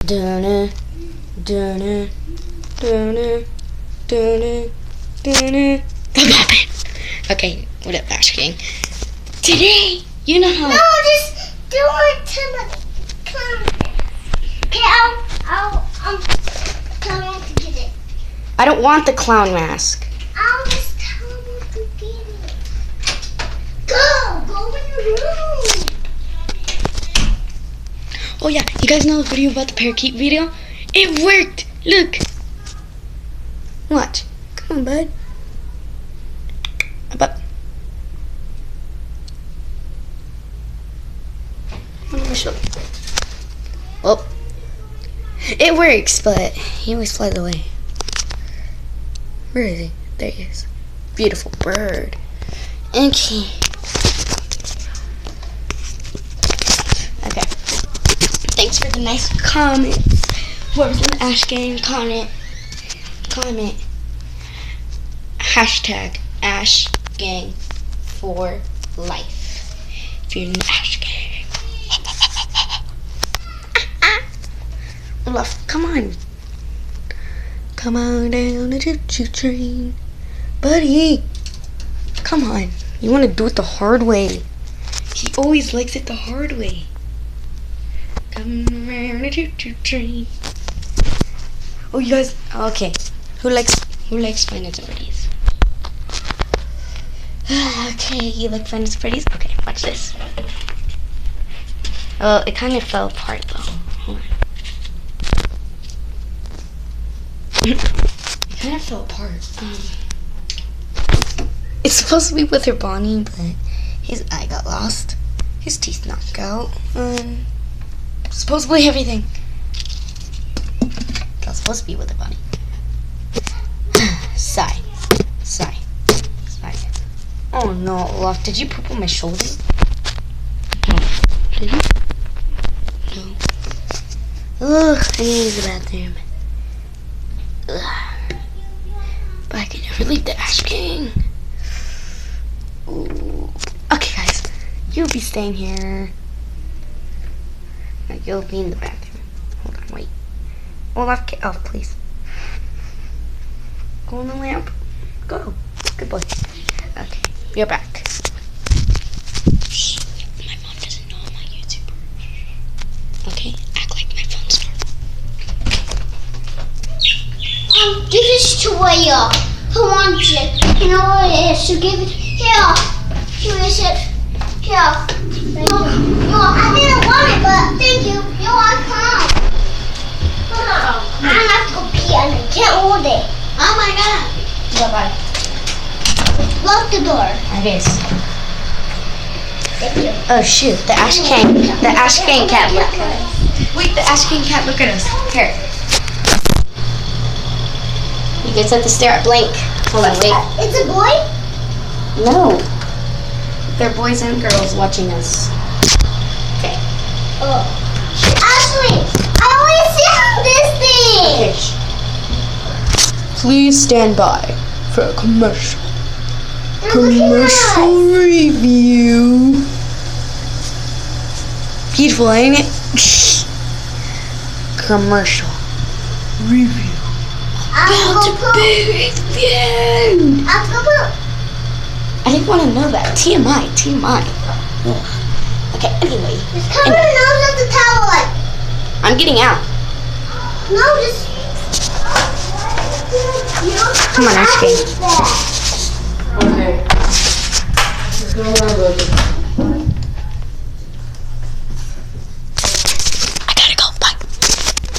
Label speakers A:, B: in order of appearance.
A: Dun dun dun dun dun. Okay, what up, Ash King? Today, you know how.
B: No, just do it to the clown. Okay, I'll tell him to get it.
A: I don't want the clown mask.
B: I'll just tell him to get it. Go in your room.
A: Oh yeah, you guys know the video about the parakeet video? It worked! Look! Watch. Come on, bud. Up, up. Oh. It works, but he always flies away. Where is he? There he is. Beautiful bird. Okay. Okay. Thanks for the nice comments. Whoever's in the Ash Gang, comment. Hashtag Ash Gang for life. If you're in the Ash Gang. Olaf, come on. Come on down the choo-choo train. Buddy. Come on. You want to do it the hard way. He always likes it the hard way. Come around the choo-choo train. Oh, you guys. Okay. Who likes Five Nights at Freddy's? Okay, you like Five Nights at Freddy's? Okay, watch this. Oh, it kind of fell apart though. Hold on. It kind of fell apart. It's supposed to be with her Bonnie, but his eye got lost. His teeth knocked out. Supposedly everything. It was supposed to be with her Bonnie. Sigh. Oh no, Olaf, did you poop on my shoulder? No. Did you? No. Ugh, I need to use the bathroom. Ugh. But I can never leave the Ash Gang. Ooh. Okay, guys. You'll be staying here. No, you'll be in the bathroom. Hold on, wait. Olaf, get off, please. Go in the lamp. Go. Good boy. Okay, you're back. Shh. My mom doesn't know I'm on YouTube. Okay, act like my phone's normal.
B: Give this to Leia. Who wants it? You know what it is, so give it here. Here is it. Here. I didn't want it, but thank you. You're welcome. I have to go pee and I can't hold it. Oh my god.
A: Bye-bye.
B: Lock the door.
A: It is.
B: Thank you.
A: Oh shoot, the Ash King cat, look. Wait, the Ash King cat, look at us. Here. You guys have to stare at Blank. Hold on, wait.
B: It's a boy?
A: No. They're boys and girls watching us. Okay.
B: Oh. Ashley, I want to sit on this thing.
A: Okay. Please stand by for a commercial.
B: Commercial
A: review. Beautiful, ain't it? Commercial review. About to be reviewed. I didn't want to know that. TMI. Ugh. Okay, anyway.
B: Just cover your nose with the towel.
A: I'm getting out.
B: No, just...
A: Come on, Ash King.
C: Okay. Let's go around a little bit.